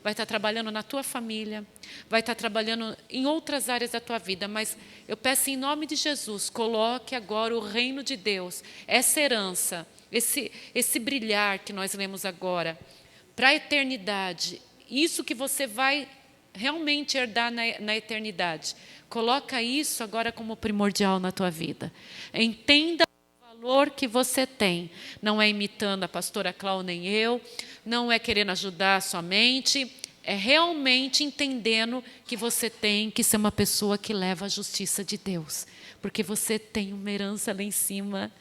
vai estar trabalhando na tua família, vai estar trabalhando em outras áreas da tua vida, mas eu peço em nome de Jesus, coloque agora o reino de Deus, essa herança, esse brilhar que nós lemos agora, para a eternidade, isso que você vai realmente herdar na eternidade. Coloca isso agora como primordial na tua vida. Entenda o valor que você tem. Não é imitando a pastora Cláudia nem eu, não é querendo ajudar somente, é realmente entendendo que você tem que ser uma pessoa que leva a justiça de Deus. Porque você tem uma herança lá em cima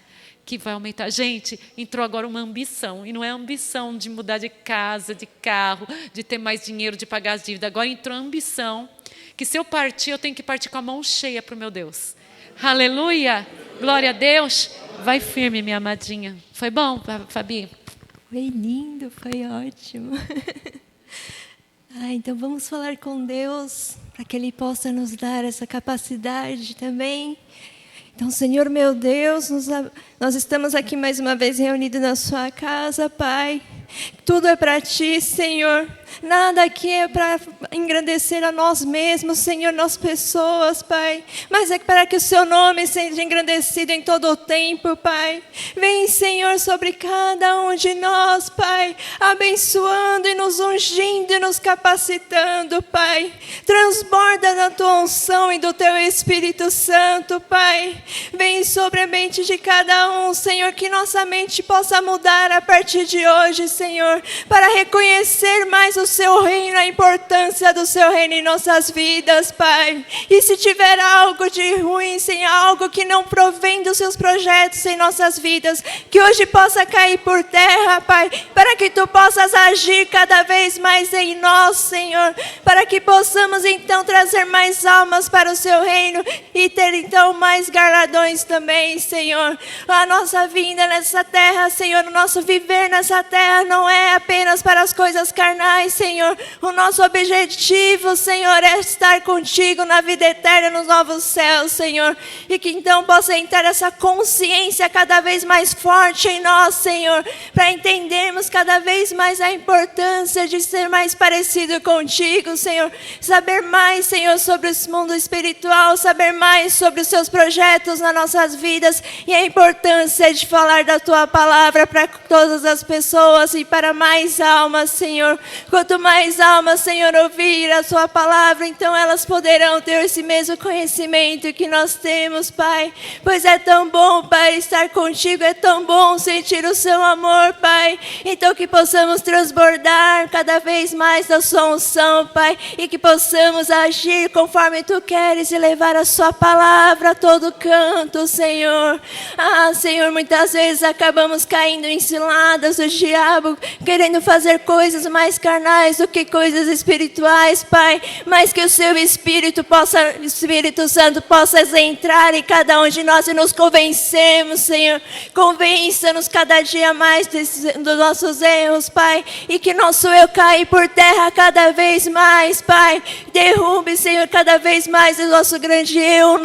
que vai aumentar. Gente, entrou agora uma ambição, e não é ambição de mudar de casa, de carro, de ter mais dinheiro, de pagar as dívidas. Agora entrou a ambição que se eu partir, eu tenho que partir com a mão cheia para o meu Deus. Aleluia! Glória a Deus! Vai firme, minha amadinha. Foi bom, Fabi? Foi lindo, foi ótimo. Então vamos falar com Deus, para que Ele possa nos dar essa capacidade também. Então, Senhor meu Deus, nós estamos aqui mais uma vez reunidos na sua casa, Pai. Tudo é para Ti, Senhor. Nada aqui é para engrandecer a nós mesmos, Senhor, nós pessoas, Pai. Mas é para que o Seu nome seja engrandecido em todo o tempo, Pai. Vem, Senhor, sobre cada um de nós, Pai. Abençoando e nos ungindo e nos capacitando, Pai. Transborda da Tua unção e do Teu Espírito Santo, Pai. Vem sobre a mente de cada um, Senhor, que nossa mente possa mudar a partir de hoje, Senhor. Para reconhecer mais o Seu reino, a importância do Seu reino em nossas vidas, Pai. E se tiver algo de ruim, Senhor, algo que não provém dos Seus projetos em nossas vidas, que hoje possa cair por terra, Pai, para que Tu possas agir cada vez mais em nós, Senhor, para que possamos então trazer mais almas para o Seu reino e ter então mais galardões também, Senhor. A nossa vinda nessa terra, Senhor, o nosso viver nessa terra não é apenas para as coisas carnais, Senhor. O nosso objetivo, Senhor, é estar contigo na vida eterna, nos novos céus, Senhor. E que então possa entrar essa consciência cada vez mais forte em nós, Senhor, para entendermos cada vez mais a importância de ser mais parecido contigo, Senhor. Saber mais, Senhor, sobre esse mundo espiritual, saber mais sobre os Seus projetos nas nossas vidas e a importância de falar da Tua palavra para todas as pessoas e para mais almas, Senhor. Quanto mais almas, Senhor, ouvir a Sua palavra, então elas poderão ter esse mesmo conhecimento que nós temos, Pai. Pois é tão bom, Pai, estar contigo, é tão bom sentir o Seu amor, Pai. Então que possamos transbordar cada vez mais da Sua unção, Pai, e que possamos agir conforme Tu queres e levar a Sua palavra a todo canto, Senhor. Senhor, muitas vezes acabamos caindo em ciladas do diabo, querendo fazer coisas mais carnais do que coisas espirituais, Pai, mas que o Seu Espírito Santo possa entrar em cada um de nós e nos convencermos, Senhor. Convença-nos cada dia mais dos nossos erros, Pai, e que nosso eu caia por terra cada vez mais, Pai. Derrube, Senhor, cada vez mais o nosso grande eu,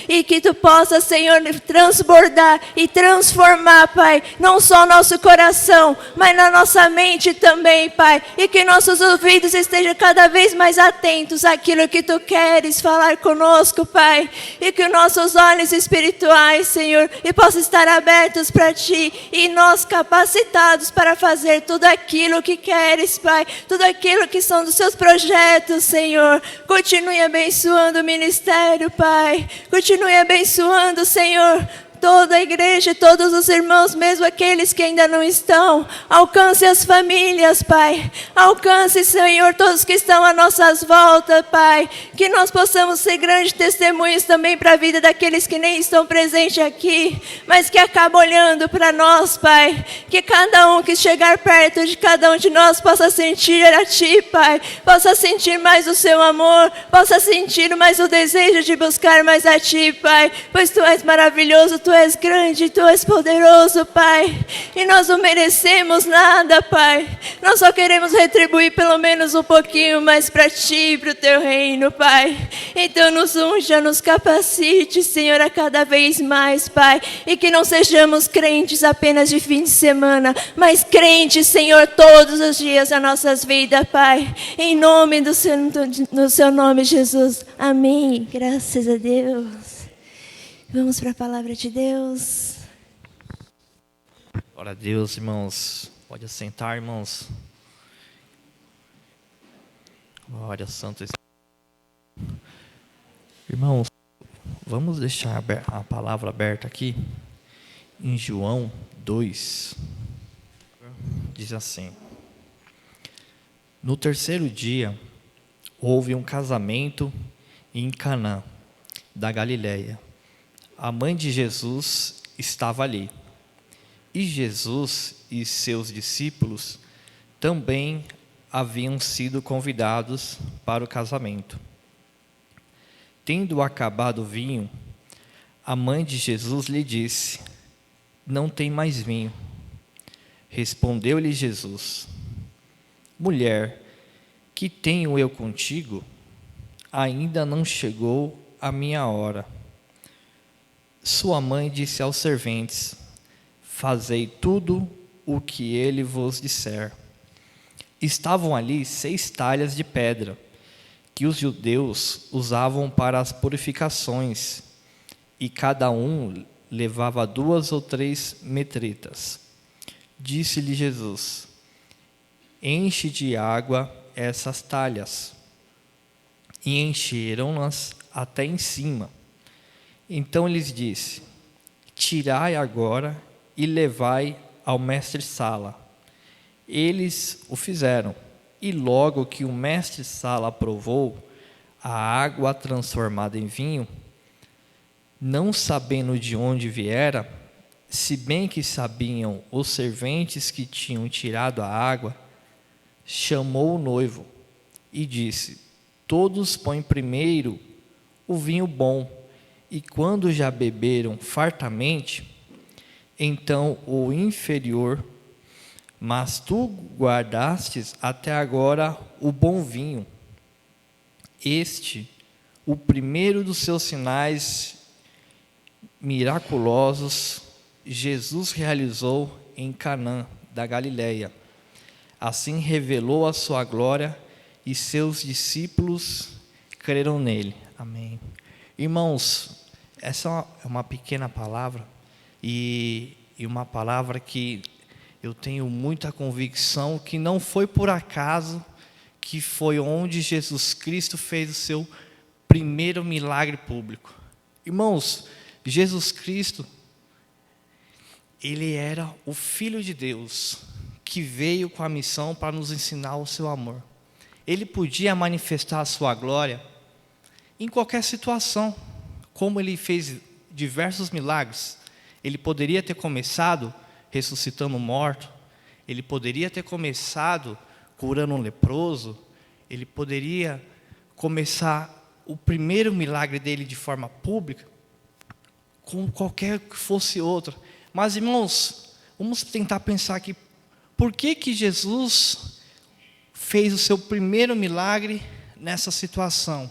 e que Tu possa, Senhor, transbordar e transformar, Pai, não só o nosso coração, mas na nossa mente também, Pai, e que nossos ouvidos estejam cada vez mais atentos àquilo que Tu queres falar conosco, Pai, e que os nossos olhos espirituais, Senhor, e possam estar abertos para Ti e nós capacitados para fazer tudo aquilo que queres, Pai, tudo aquilo que são dos Seus projetos, Senhor. Continue abençoando o ministério, Pai, continue abençoando, Senhor, toda a igreja, todos os irmãos, mesmo aqueles que ainda não estão. Alcance as famílias, Pai. Alcance, Senhor, todos que estão à nossas voltas, Pai. Que nós possamos ser grandes testemunhos também para a vida daqueles que nem estão presentes aqui, mas que acabam olhando para nós, Pai. Que cada um que chegar perto de cada um de nós possa sentir a Ti, Pai. Possa sentir mais o Seu amor, possa sentir mais o desejo de buscar mais a Ti, Pai. Pois Tu és maravilhoso, Tu és grande, Tu és poderoso, Pai. E nós não merecemos nada, Pai. Nós só queremos retribuir pelo menos um pouquinho mais para Ti e para o Teu reino, Pai. Então nos unja, nos capacite, Senhor, a cada vez mais, Pai. E que não sejamos crentes apenas de fim de semana, mas crentes, Senhor, todos os dias da nossas vidas, Pai. Em nome do Seu nome, Jesus. Amém. Graças a Deus. Vamos para a palavra de Deus. Glória a Deus, irmãos. Pode assentar, irmãos. Glória, Santo Espírito. Irmãos, vamos deixar a palavra aberta aqui em João 2. Diz assim: no terceiro dia, houve um casamento em Canaã da Galileia. A mãe de Jesus estava ali. E Jesus e seus discípulos também haviam sido convidados para o casamento. Tendo acabado o vinho, a mãe de Jesus lhe disse: não tem mais vinho. Respondeu-lhe Jesus: mulher, que tenho eu contigo? Ainda não chegou a minha hora. Sua mãe disse aos serventes: fazei tudo o que ele vos disser. Estavam ali 6 talhas de pedra, que os judeus usavam para as purificações, e cada um levava 2 ou 3 metretas. Disse-lhe Jesus: enche de água essas talhas. E encheram-nas até em cima. Então lhes disse: tirai agora e levai ao mestre-sala. Eles o fizeram, e logo que o mestre-sala provou a água transformada em vinho, não sabendo de onde viera, se bem que sabiam os serventes que tinham tirado a água, chamou o noivo e disse: todos põem primeiro o vinho bom, e quando já beberam fartamente, então o inferior. Mas tu guardastes até agora o bom vinho. Este, o primeiro dos seus sinais miraculosos, Jesus realizou em Canaã da Galileia. Assim revelou a sua glória, e seus discípulos creram nele. Amém. Irmãos, essa é uma pequena palavra, e uma palavra que eu tenho muita convicção que não foi por acaso que foi onde Jesus Cristo fez o seu primeiro milagre público. Irmãos, Jesus Cristo, Ele era o Filho de Deus, que veio com a missão para nos ensinar o seu amor. Ele podia manifestar a sua glória em qualquer situação, como Ele fez diversos milagres. Ele poderia ter começado ressuscitando um morto, Ele poderia ter começado curando um leproso, Ele poderia começar o primeiro milagre dele de forma pública, com qualquer que fosse outro. Mas, irmãos, vamos tentar pensar aqui, por que Jesus fez o seu primeiro milagre nessa situação?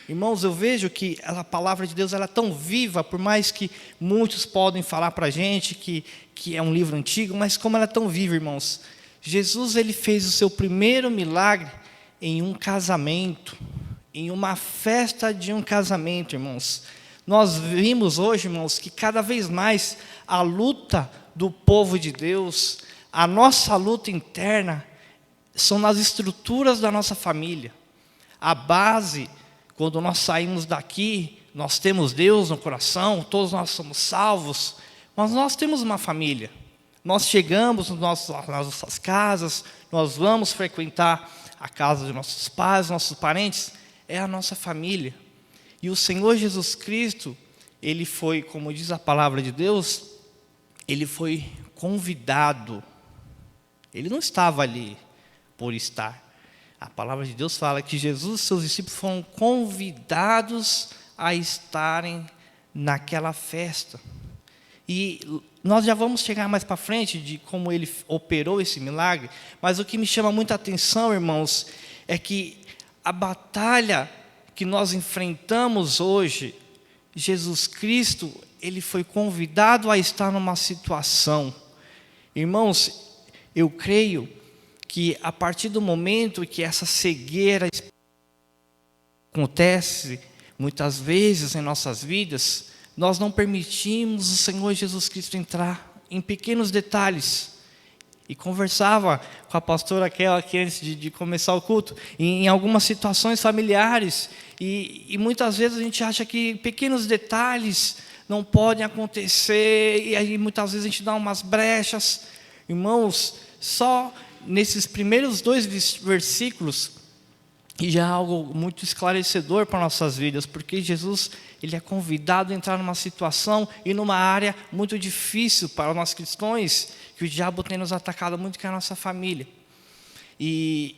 Irmãos, eu vejo que a palavra de Deus ela é tão viva, por mais que muitos podem falar para a gente que é um livro antigo, mas como ela é tão viva, irmãos. Jesus ele fez o seu primeiro milagre em um casamento, em uma festa de um casamento, irmãos. Nós vimos hoje, irmãos, que cada vez mais a luta do povo de Deus, a nossa luta interna, são nas estruturas da nossa família. A base, quando nós saímos daqui, nós temos Deus no coração, todos nós somos salvos, mas nós temos uma família. Nós chegamos nas nossas casas, nós vamos frequentar a casa de nossos pais, nossos parentes, é a nossa família. E o Senhor Jesus Cristo, Ele foi, como diz a palavra de Deus, Ele foi convidado. Ele não estava ali por estar. A palavra de Deus fala que Jesus e seus discípulos foram convidados a estarem naquela festa. E nós já vamos chegar mais para frente de como ele operou esse milagre, mas o que me chama muita atenção, irmãos, é que a batalha que nós enfrentamos hoje, Jesus Cristo, ele foi convidado a estar numa situação. Irmãos, eu creio que a partir do momento que essa cegueira acontece, muitas vezes em nossas vidas, nós não permitimos o Senhor Jesus Cristo entrar em pequenos detalhes. E conversava com a pastora Raquel aqui antes de começar o culto, em algumas situações familiares, e muitas vezes a gente acha que pequenos detalhes não podem acontecer, e aí muitas vezes a gente dá umas brechas. Irmãos, só nesses primeiros 2 versículos, e já é algo muito esclarecedor para nossas vidas, porque Jesus, ele é convidado a entrar numa situação e numa área muito difícil para nós cristãos, que o diabo tem nos atacado muito, que é a nossa família. E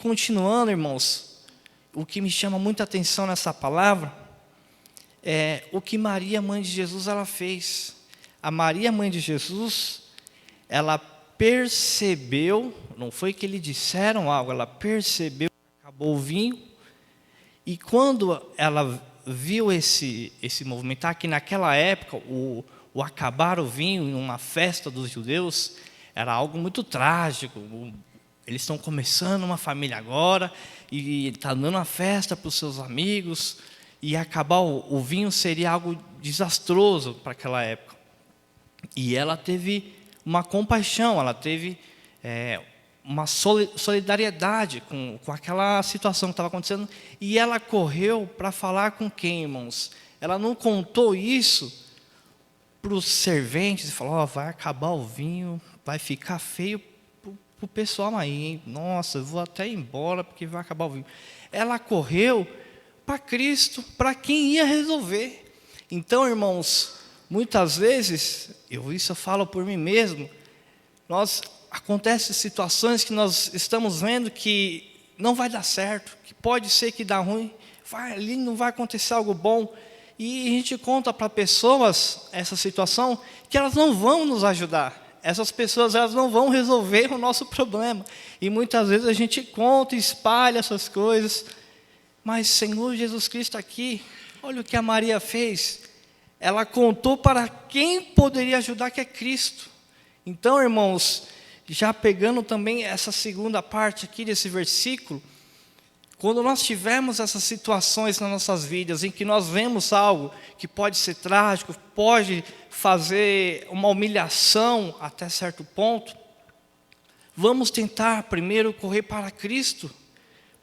continuando, irmãos, o que me chama muita atenção nessa palavra é o que Maria, mãe de Jesus, ela fez. A Maria, mãe de Jesus, ela percebeu, não foi que lhe disseram algo, ela percebeu que acabou o vinho, e quando ela viu esse movimentar, que naquela época o acabar o vinho em uma festa dos judeus era algo muito trágico. Eles estão começando uma família agora, e está dando uma festa para os seus amigos, e acabar o vinho seria algo desastroso para aquela época. E ela teve uma compaixão, ela teve uma solidariedade com aquela situação que estava acontecendo, e ela correu para falar com quem, irmãos? Ela não contou isso para os serventes e falou: vai acabar o vinho, vai ficar feio para o pessoal aí, hein? Nossa, eu vou até ir embora porque vai acabar o vinho. Ela correu para Cristo, para quem ia resolver. Então, irmãos, muitas vezes, isso eu falo por mim mesmo, acontecem situações que nós estamos vendo que não vai dar certo, que pode ser que dá ruim, ali não vai acontecer algo bom, e a gente conta para pessoas essa situação, que elas não vão nos ajudar. Essas pessoas, elas não vão resolver o nosso problema. E muitas vezes a gente conta e espalha essas coisas. Mas Senhor Jesus Cristo aqui, olha o que a Maria fez. Ela contou para quem poderia ajudar, que é Cristo. Então, irmãos, já pegando também essa segunda parte aqui desse versículo, quando nós tivermos essas situações nas nossas vidas, em que nós vemos algo que pode ser trágico, pode fazer uma humilhação até certo ponto, vamos tentar primeiro correr para Cristo.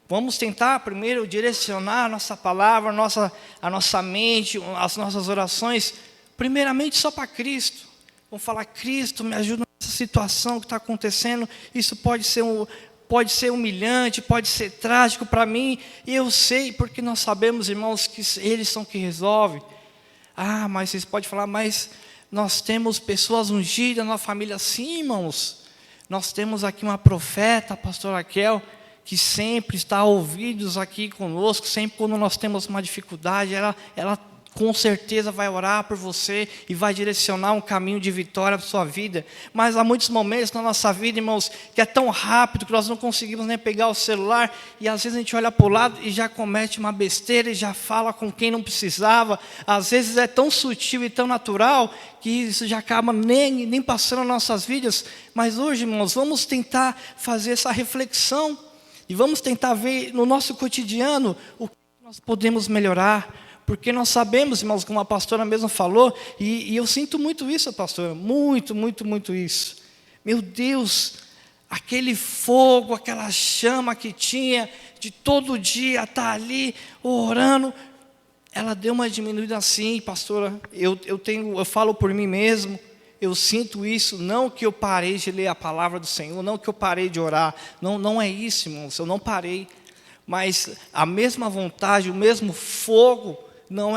Vamos tentar primeiro direcionar a nossa palavra, a nossa mente, as nossas orações, primeiramente só para Cristo. Vamos falar: Cristo, me ajuda nessa situação que está acontecendo. Isso pode ser humilhante, pode ser trágico para mim, e eu sei, porque nós sabemos, irmãos, que eles são que resolvem. Mas vocês podem falar: mas nós temos pessoas ungidas na família. Sim, irmãos, nós temos aqui uma profeta, a pastora Raquel, que sempre está a ouvidos aqui conosco, sempre quando nós temos uma dificuldade, ela com certeza vai orar por você e vai direcionar um caminho de vitória para a sua vida. Mas há muitos momentos na nossa vida, irmãos, que é tão rápido que nós não conseguimos nem pegar o celular, e às vezes a gente olha para o lado e já comete uma besteira e já fala com quem não precisava. Às vezes é tão sutil e tão natural que isso já acaba nem passando nas nossas vidas. Mas hoje, irmãos, vamos tentar fazer essa reflexão e vamos tentar ver no nosso cotidiano o que nós podemos melhorar. Porque nós sabemos, irmãos, como a pastora mesmo falou, e eu sinto muito isso, pastora, muito, muito, muito isso. Meu Deus, aquele fogo, aquela chama que tinha, de todo dia estar ali orando, ela deu uma diminuída assim, pastora. Eu falo por mim mesmo, eu sinto isso, não que eu parei de ler a palavra do Senhor, não que eu parei de orar, não é isso, irmãos, eu não parei. Mas a mesma vontade, o mesmo fogo, não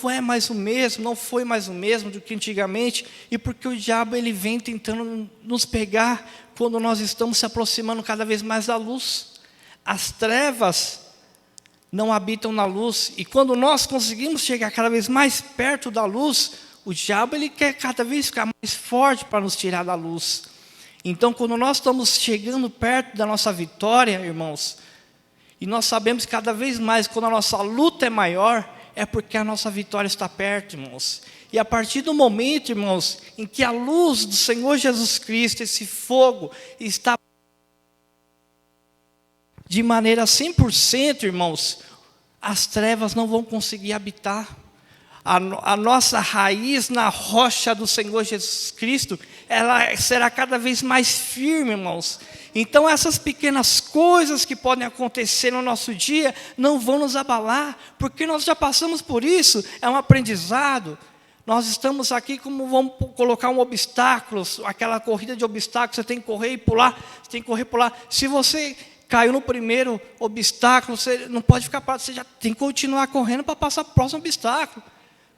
é mais o mesmo, não foi mais o mesmo do que antigamente, e porque o diabo ele vem tentando nos pegar quando nós estamos se aproximando cada vez mais da luz. As trevas não habitam na luz, e quando nós conseguimos chegar cada vez mais perto da luz, o diabo ele quer cada vez ficar mais forte para nos tirar da luz. Então, quando nós estamos chegando perto da nossa vitória, irmãos, e nós sabemos cada vez mais, quando a nossa luta é maior, é porque a nossa vitória está perto, irmãos. E a partir do momento, irmãos, em que a luz do Senhor Jesus Cristo, esse fogo, está de maneira 100%, irmãos, as trevas não vão conseguir habitar. A nossa raiz na rocha do Senhor Jesus Cristo, ela será cada vez mais firme, irmãos. Então essas pequenas coisas que podem acontecer no nosso dia, não vão nos abalar, porque nós já passamos por isso, é um aprendizado. Nós estamos aqui como vamos colocar um obstáculo, aquela corrida de obstáculos, você tem que correr e pular, você tem que correr e pular. Se você caiu no primeiro obstáculo, você não pode ficar parado, você já tem que continuar correndo para passar para o próximo obstáculo.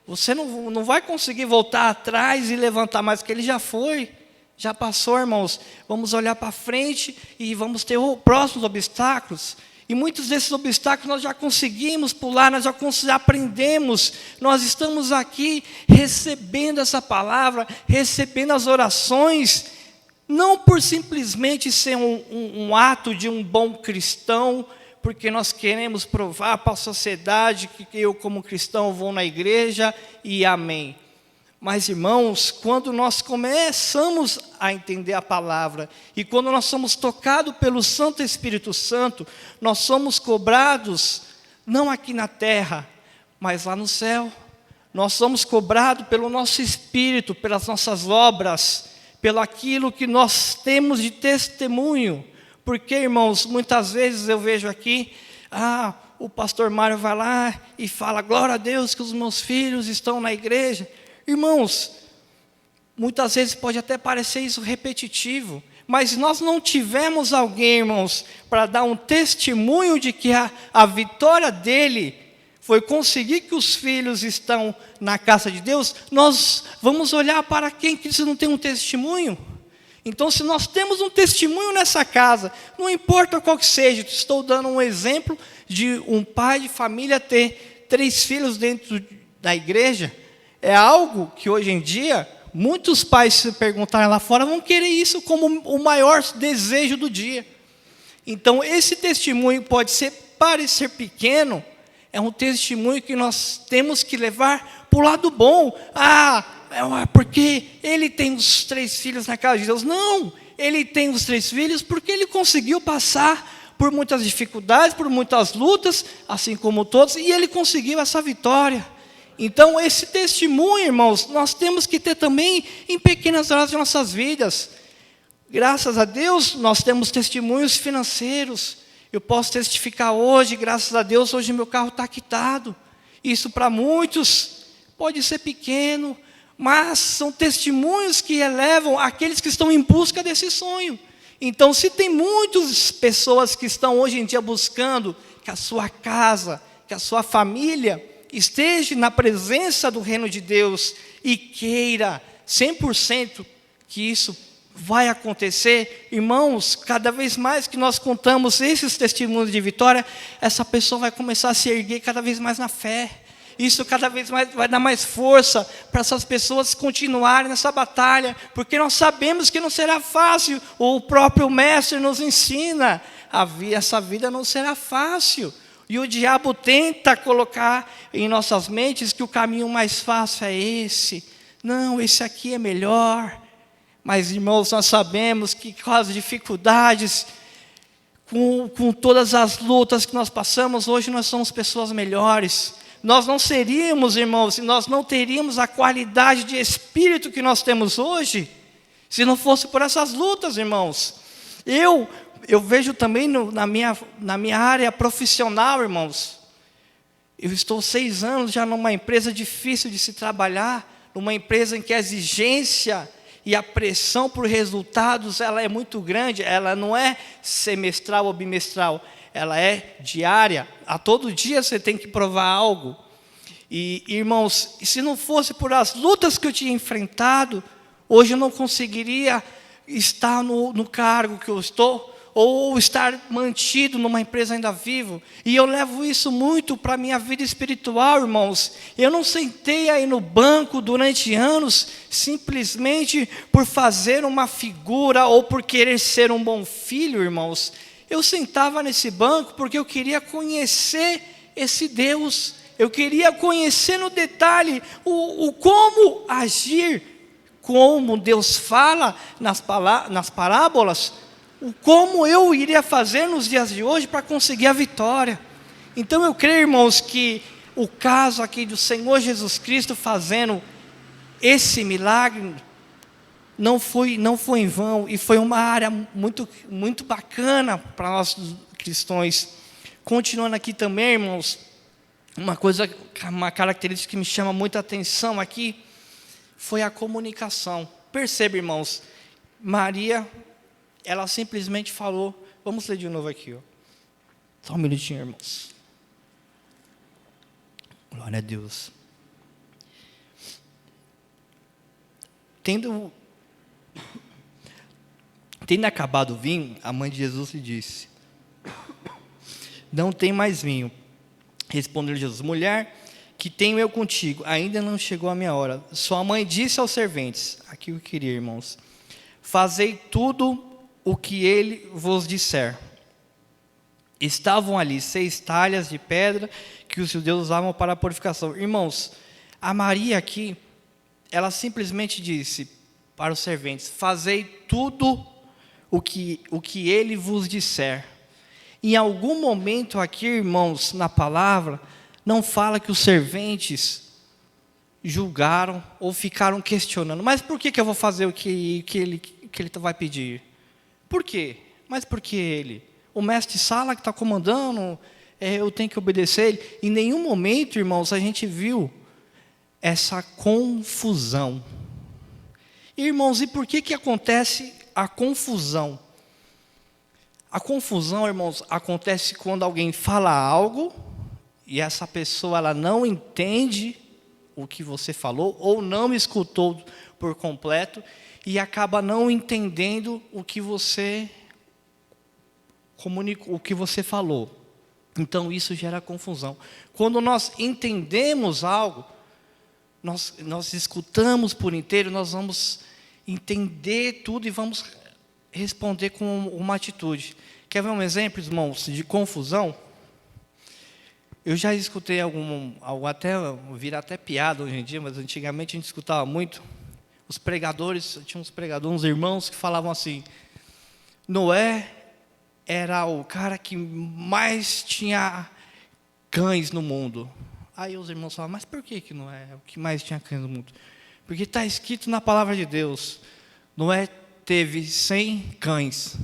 Você não vai conseguir voltar atrás e levantar mais, porque ele já foi, já passou, irmãos. Vamos olhar para frente e vamos ter os próximos obstáculos. E muitos desses obstáculos nós já conseguimos pular, nós já aprendemos. Nós estamos aqui recebendo essa palavra, recebendo as orações, não por simplesmente ser um ato de um bom cristão, porque nós queremos provar para a sociedade que eu, como cristão, vou na igreja e amém. Mas, irmãos, quando nós começamos a entender a palavra, e quando nós somos tocados pelo Santo Espírito Santo, nós somos cobrados, não aqui na terra, mas lá no céu. Nós somos cobrados pelo nosso espírito, pelas nossas obras, pelo aquilo que nós temos de testemunho. Porque, irmãos, muitas vezes eu vejo aqui, o pastor Mário vai lá e fala, glória a Deus que os meus filhos estão na igreja. Irmãos, muitas vezes pode até parecer isso repetitivo, mas nós não tivemos alguém, irmãos, para dar um testemunho de que a vitória dele foi conseguir que os filhos estão na casa de Deus, nós vamos olhar para quem que não tem um testemunho. Então, se nós temos um testemunho nessa casa, não importa qual que seja, estou dando um exemplo de um pai de família ter 3 filhos dentro da igreja, é algo que hoje em dia, muitos pais se perguntarem lá fora, vão querer isso como o maior desejo do dia. Então, esse testemunho pode parecer pequeno, é um testemunho que nós temos que levar para o lado bom. Porque ele tem os 3 filhos na casa de Deus. Não, ele tem os 3 filhos porque ele conseguiu passar por muitas dificuldades, por muitas lutas, assim como todos, e ele conseguiu essa vitória. Então, esse testemunho, irmãos, nós temos que ter também em pequenas áreas de nossas vidas. Graças a Deus, nós temos testemunhos financeiros. Eu posso testificar hoje, graças a Deus, hoje meu carro está quitado. Isso para muitos pode ser pequeno, mas são testemunhos que elevam aqueles que estão em busca desse sonho. Então, se tem muitas pessoas que estão hoje em dia buscando que a sua casa, que a sua família esteja na presença do reino de Deus e queira 100% que isso vai acontecer, irmãos, cada vez mais que nós contamos esses testemunhos de vitória, essa pessoa vai começar a se erguer cada vez mais na fé. Isso cada vez mais vai dar mais força para essas pessoas continuarem nessa batalha, porque nós sabemos que não será fácil. O próprio mestre nos ensina, essa vida não será fácil. E o diabo tenta colocar em nossas mentes que o caminho mais fácil é esse. Não, esse aqui é melhor. Mas, irmãos, nós sabemos que com as dificuldades, com todas as lutas que nós passamos, hoje nós somos pessoas melhores. Nós não seríamos, irmãos, nós não teríamos a qualidade de espírito que nós temos hoje, se não fosse por essas lutas, irmãos. Eu vejo também na minha área profissional, irmãos. Eu estou 6 anos já numa empresa difícil de se trabalhar, numa empresa em que a exigência e a pressão por resultados, ela é muito grande, ela não é semestral ou bimestral, ela é diária, a todo dia você tem que provar algo. E, irmãos, se não fosse por as lutas que eu tinha enfrentado, hoje eu não conseguiria estar no cargo que eu estou, ou estar mantido numa empresa ainda vivo. E eu levo isso muito para a minha vida espiritual, irmãos. Eu não sentei aí no banco durante anos simplesmente por fazer uma figura ou por querer ser um bom filho, irmãos. Eu sentava nesse banco porque eu queria conhecer esse Deus. Eu queria conhecer no detalhe o como agir, como Deus fala nas parábolas, o como eu iria fazer nos dias de hoje para conseguir a vitória. Então eu creio, irmãos, que o caso aqui do Senhor Jesus Cristo fazendo esse milagre não foi em vão, e foi uma área muito, muito bacana para nós cristãos. Continuando aqui também, irmãos, uma característica que me chama muita atenção aqui, foi a comunicação. Perceba, irmãos, Maria, ela simplesmente falou, vamos ler de novo aqui, ó. Só um minutinho, irmãos. Glória a Deus. Tendo acabado o vinho, a mãe de Jesus lhe disse: não tem mais vinho. Respondeu Jesus: mulher, que tenho eu contigo, ainda não chegou a minha hora. Sua mãe disse aos serventes, aqui eu queria, irmãos, fazei tudo o que ele vos disser. Estavam ali 6 talhas de pedra que os judeus usavam para a purificação. Irmãos, a Maria aqui, ela simplesmente disse para os serventes: fazei tudo o que ele vos disser. Em algum momento aqui, irmãos, na palavra, não fala que os serventes julgaram ou ficaram questionando. Mas por que eu vou fazer o que ele vai pedir? Por quê? Mas por que ele? O mestre Sala que está comandando, eu tenho que obedecer ele. Em nenhum momento, irmãos, a gente viu essa confusão. Irmãos, e por que acontece a confusão? A confusão, irmãos, acontece quando alguém fala algo e essa pessoa ela não entende o que você falou ou não escutou por completo e acaba não entendendo o que você comunicou, o que você falou. Então isso gera confusão. Quando nós entendemos algo, nós escutamos por inteiro, nós vamos entender tudo e vamos responder com uma atitude. Quer ver um exemplo, irmãos, de confusão? Eu já escutei algo até vira até piada hoje em dia, mas antigamente a gente escutava muito. Os pregadores, tinha uns pregadores, uns irmãos que falavam assim: Noé era o cara que mais tinha cães no mundo. Aí os irmãos falavam: mas por que Noé é o que mais tinha cães no mundo? Porque está escrito na palavra de Deus, Noé teve 100 cães.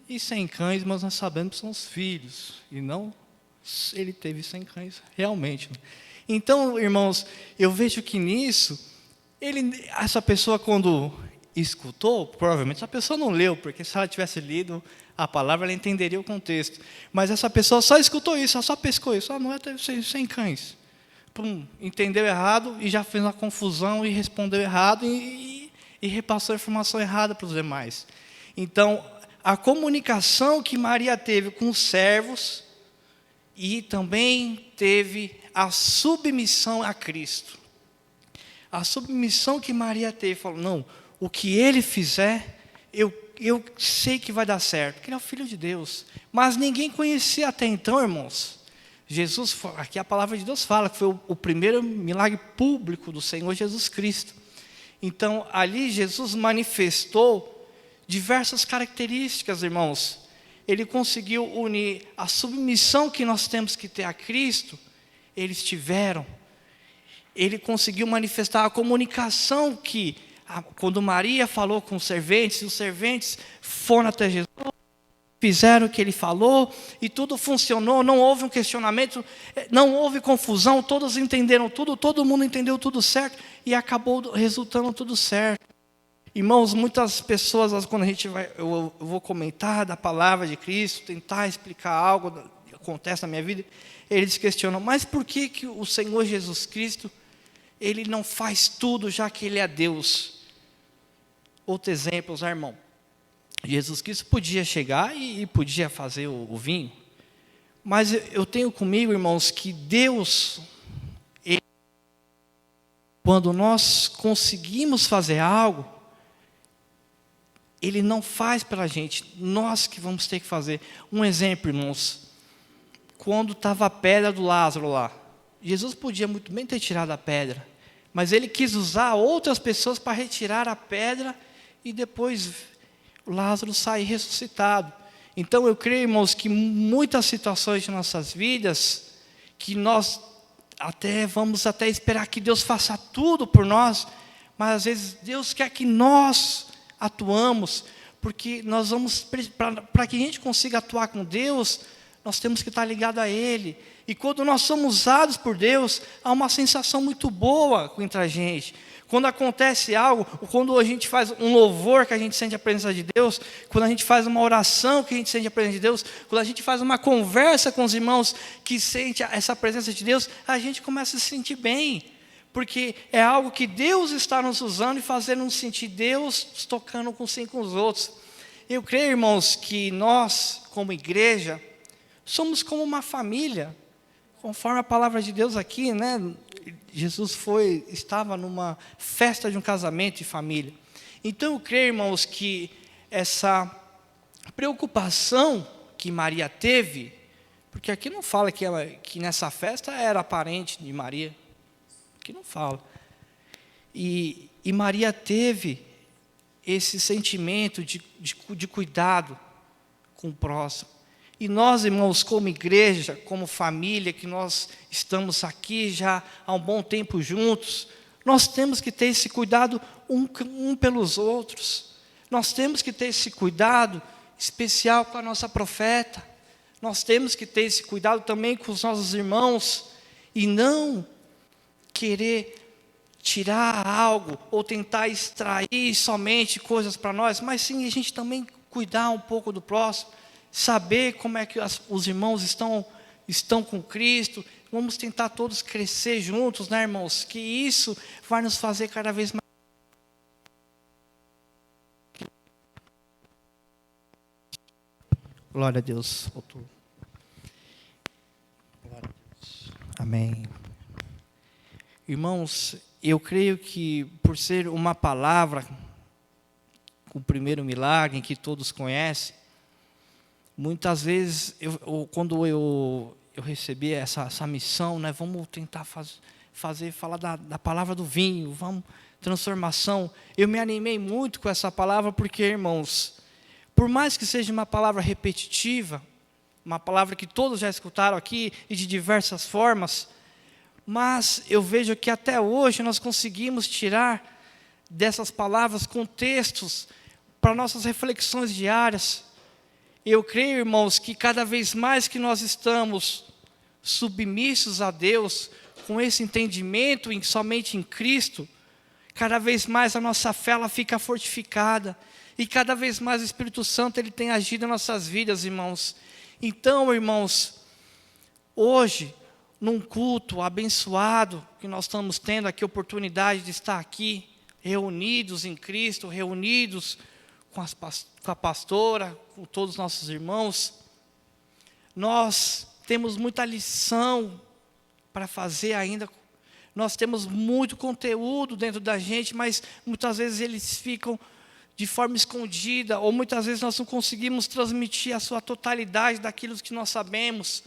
E 100 cães, mas nós sabemos que são os filhos, e não ele teve 100 cães realmente. Então, irmãos, eu vejo que nisso, essa pessoa quando escutou, provavelmente essa pessoa não leu, porque se ela tivesse lido a palavra, ela entenderia o contexto. Mas essa pessoa só escutou isso, ela só pescou isso. Não é teve 100 cães. Pum, entendeu errado e já fez uma confusão e respondeu errado e repassou a informação errada para os demais. Então, a comunicação que Maria teve com os servos e também teve a submissão a Cristo. A submissão que Maria teve, falou: não, o que ele fizer, eu sei que vai dar certo, porque ele é o Filho de Deus. Mas ninguém conhecia até então, irmãos. Jesus, aqui a palavra de Deus fala que foi o primeiro milagre público do Senhor Jesus Cristo. Então, ali Jesus manifestou diversas características, irmãos. Ele conseguiu unir a submissão que nós temos que ter a Cristo, eles tiveram. Ele conseguiu manifestar a comunicação que, quando Maria falou com os serventes foram até Jesus, fizeram o que ele falou, e tudo funcionou, não houve um questionamento, não houve confusão, todos entenderam tudo, todo mundo entendeu tudo certo, e acabou resultando tudo certo. Irmãos, muitas pessoas, quando eu vou comentar da palavra de Cristo, tentar explicar algo que acontece na minha vida, eles questionam: mas por que o Senhor Jesus Cristo, ele não faz tudo, já que ele é Deus? Outro exemplo, irmão. Jesus Cristo podia chegar e podia fazer o vinho. Mas eu tenho comigo, irmãos, que Deus, quando nós conseguimos fazer algo, Ele não faz pela gente, nós que vamos ter que fazer. Um exemplo, irmãos, quando estava a pedra do Lázaro lá, Jesus podia muito bem ter tirado a pedra, mas Ele quis usar outras pessoas para retirar a pedra e depois o Lázaro sair ressuscitado. Então eu creio, irmãos, que muitas situações de nossas vidas, que nós vamos esperar que Deus faça tudo por nós, mas às vezes Deus quer que nós atuamos, porque nós vamos, para que a gente consiga atuar com Deus, nós temos que estar ligado a Ele. E quando nós somos usados por Deus, há uma sensação muito boa entre a gente. Quando acontece algo, quando a gente faz um louvor que a gente sente a presença de Deus, quando a gente faz uma oração que a gente sente a presença de Deus, quando a gente faz uma conversa com os irmãos que sente essa presença de Deus, a gente começa a se sentir bem, porque é algo que Deus está nos usando e fazendo nos sentir Deus tocando com os outros. Eu creio, irmãos, que nós, como igreja, somos como uma família, conforme a palavra de Deus aqui, né? Jesus estava numa festa de um casamento de família. Então eu creio, irmãos, que essa preocupação que Maria teve, porque aqui não fala que nessa festa era parente de Maria, aqui não fala. E Maria teve esse sentimento de cuidado com o próximo. E nós, irmãos, como igreja, como família, que nós estamos aqui já há um bom tempo juntos, nós temos que ter esse cuidado um pelos outros. Nós temos que ter esse cuidado especial com a nossa profeta. Nós temos que ter esse cuidado também com os nossos irmãos e não querer tirar algo ou tentar extrair somente coisas para nós, mas sim a gente também cuidar um pouco do próximo. Saber como é que os irmãos estão com Cristo. Vamos tentar todos crescer juntos, né, irmãos? Que isso vai nos fazer cada vez mais. Glória a Deus. Glória a Deus. Amém. Irmãos, eu creio que por ser uma palavra, o primeiro milagre que todos conhecem, muitas vezes, quando eu recebi essa missão, né, vamos tentar falar da palavra do vinho, transformação. Eu me animei muito com essa palavra, porque, irmãos, por mais que seja uma palavra repetitiva, uma palavra que todos já escutaram aqui e de diversas formas, mas eu vejo que até hoje nós conseguimos tirar dessas palavras contextos para nossas reflexões diárias. Eu creio, irmãos, que cada vez mais que nós estamos submissos a Deus, com esse entendimento somente em Cristo, cada vez mais a nossa fé ela fica fortificada, e cada vez mais o Espírito Santo ele tem agido em nossas vidas, irmãos. Então, irmãos, hoje, num culto abençoado, que nós estamos tendo aqui a oportunidade de estar aqui, reunidos em Cristo, reunidos com a pastora, com todos os nossos irmãos, nós temos muita lição para fazer ainda. Nós temos muito conteúdo dentro da gente, mas muitas vezes eles ficam de forma escondida, ou muitas vezes nós não conseguimos transmitir a sua totalidade daquilo que nós sabemos.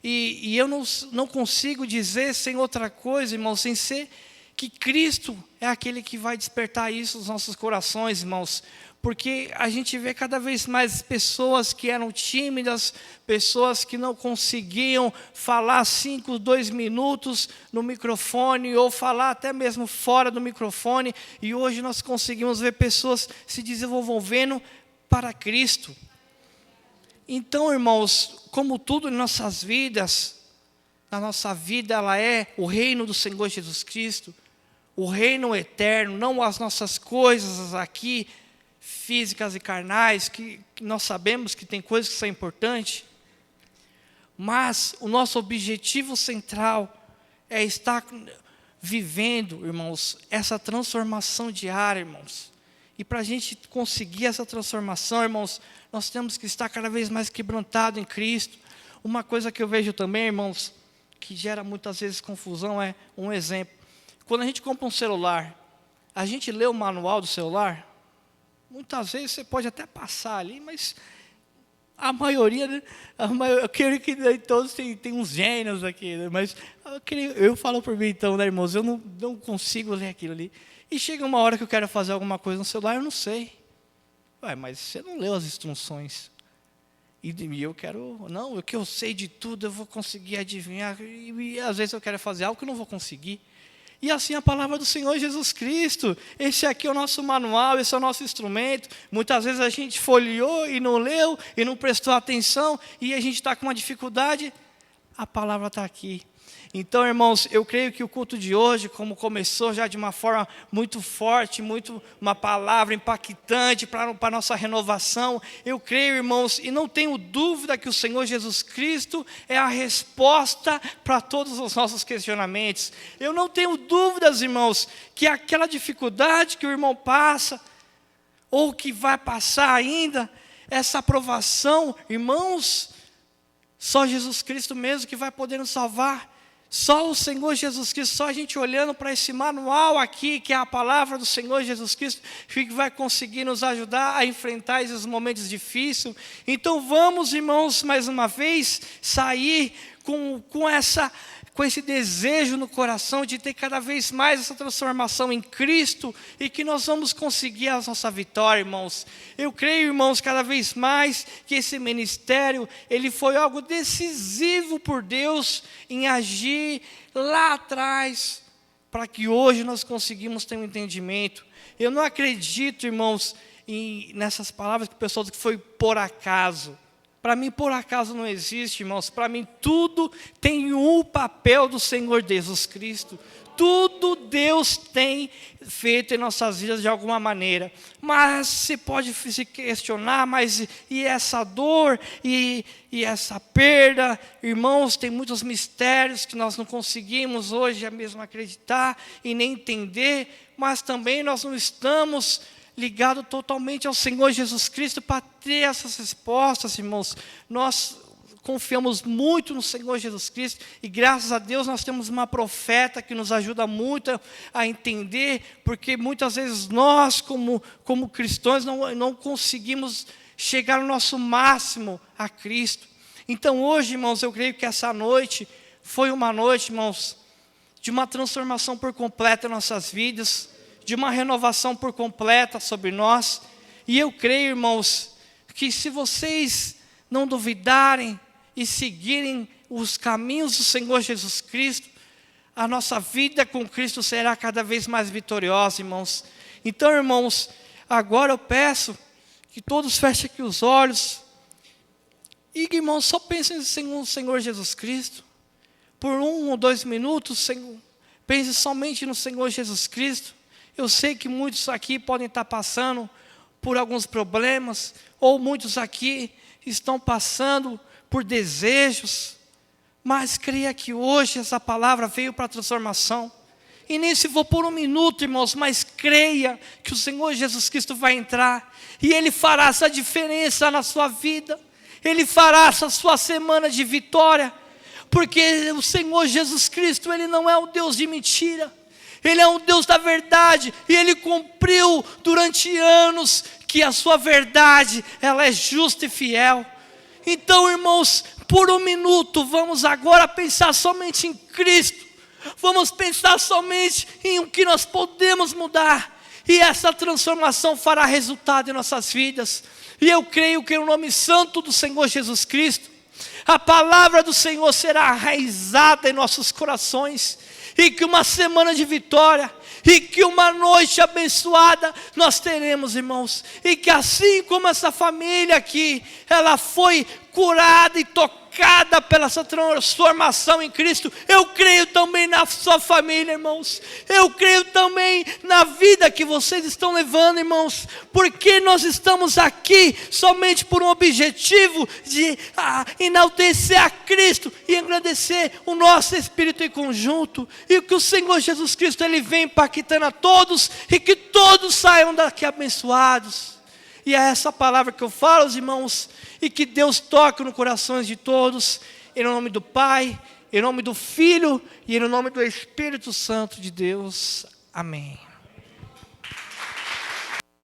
E eu não consigo dizer sem outra coisa, irmãos, sem ser que Cristo é aquele que vai despertar isso nos nossos corações, irmãos. Porque a gente vê cada vez mais pessoas que eram tímidas, pessoas que não conseguiam falar 2 minutos no microfone, ou falar até mesmo fora do microfone, e hoje nós conseguimos ver pessoas se desenvolvendo para Cristo. Então, irmãos, como tudo em nossas vidas, a nossa vida ela é o reino do Senhor Jesus Cristo, o reino eterno, não as nossas coisas aqui, físicas e carnais, que nós sabemos que tem coisas que são importantes, mas o nosso objetivo central é estar vivendo, irmãos, essa transformação diária, irmãos. E para a gente conseguir essa transformação, irmãos, nós temos que estar cada vez mais quebrantado em Cristo. Uma coisa que eu vejo também, irmãos, que gera muitas vezes confusão, é um exemplo. Quando a gente compra um celular, a gente lê o manual do celular, muitas vezes você pode até passar ali, mas a maioria, né, eu quero que todos tem uns gênios aqui, né, mas eu falo por mim então, né, irmãos, eu não consigo ler aquilo ali. E chega uma hora que eu quero fazer alguma coisa no celular, eu não sei. Ué, mas você não leu as instruções. E eu quero, não, o que eu sei de tudo, eu vou conseguir adivinhar. E às vezes eu quero fazer algo que eu não vou conseguir. E assim a palavra do Senhor Jesus Cristo. Esse aqui é o nosso manual, esse é o nosso instrumento. Muitas vezes a gente folheou e não leu, e não prestou atenção, e a gente está com uma dificuldade. A palavra está aqui. Então, irmãos, eu creio que o culto de hoje, como começou já de uma forma muito forte, uma palavra impactante para a nossa renovação, eu creio, irmãos, e não tenho dúvida que o Senhor Jesus Cristo é a resposta para todos os nossos questionamentos. Eu não tenho dúvidas, irmãos, que aquela dificuldade que o irmão passa, ou que vai passar ainda, essa aprovação, irmãos, só Jesus Cristo mesmo que vai poder nos salvar. Só o Senhor Jesus Cristo, só a gente olhando para esse manual aqui, que é a palavra do Senhor Jesus Cristo, que vai conseguir nos ajudar a enfrentar esses momentos difíceis. Então vamos, irmãos, mais uma vez, sair com esse desejo no coração de ter cada vez mais essa transformação em Cristo, e que nós vamos conseguir a nossa vitória, irmãos. Eu creio, irmãos, cada vez mais que esse ministério, ele foi algo decisivo por Deus em agir lá atrás, para que hoje nós conseguimos ter um entendimento. Eu não acredito, irmãos, nessas palavras que o pessoal diz que foi por acaso. Para mim, por acaso não existe, irmãos. Para mim, tudo tem um papel do Senhor Jesus Cristo. Tudo Deus tem feito em nossas vidas de alguma maneira. Mas você pode se questionar, mas e essa dor, e essa perda? Irmãos, tem muitos mistérios que nós não conseguimos hoje mesmo acreditar e nem entender. Mas também nós não estamos ligado totalmente ao Senhor Jesus Cristo para ter essas respostas, irmãos. Nós confiamos muito no Senhor Jesus Cristo, e graças a Deus nós temos uma profeta que nos ajuda muito a entender, porque muitas vezes nós, como cristãos, não conseguimos chegar no nosso máximo a Cristo. Então hoje, irmãos, eu creio que essa noite foi uma noite, irmãos, de uma transformação por completo em nossas vidas, de uma renovação por completa sobre nós. E eu creio, irmãos, que se vocês não duvidarem e seguirem os caminhos do Senhor Jesus Cristo, a nossa vida com Cristo será cada vez mais vitoriosa, irmãos. Então, irmãos, agora eu peço que todos fechem aqui os olhos e, irmãos, só pensem no Senhor Jesus Cristo. Por 1 ou 2 minutos, pense somente no Senhor Jesus Cristo. Eu sei que muitos aqui podem estar passando por alguns problemas, ou muitos aqui estão passando por desejos, mas creia que hoje essa palavra veio para a transformação. E nem se for por 1 minuto, irmãos, mas creia que o Senhor Jesus Cristo vai entrar, e Ele fará essa diferença na sua vida, Ele fará essa sua semana de vitória, porque o Senhor Jesus Cristo, Ele não é um Deus de mentira, Ele é um Deus da verdade, e Ele cumpriu durante anos que a sua verdade, ela é justa e fiel. Então, irmãos, por 1 minuto, vamos agora pensar somente em Cristo, vamos pensar somente em o que nós podemos mudar, e essa transformação fará resultado em nossas vidas. E eu creio que no nome santo do Senhor Jesus Cristo, a palavra do Senhor será arraizada em nossos corações, e que uma semana de vitória, e que uma noite abençoada nós teremos, irmãos. E que assim como essa família aqui, ela foi curada e tocada tocada pela essa transformação em Cristo. Eu creio também na sua família, irmãos. Eu creio também na vida que vocês estão levando, irmãos. Porque nós estamos aqui somente por um objetivo de enaltecer a Cristo e agradecer o nosso espírito em conjunto. E que o Senhor Jesus Cristo, Ele vem impactando a todos e que todos saiam daqui abençoados. E é essa palavra que eu falo, os irmãos, e que Deus toque no coração de todos, em nome do Pai, em nome do Filho e em nome do Espírito Santo de Deus. Amém.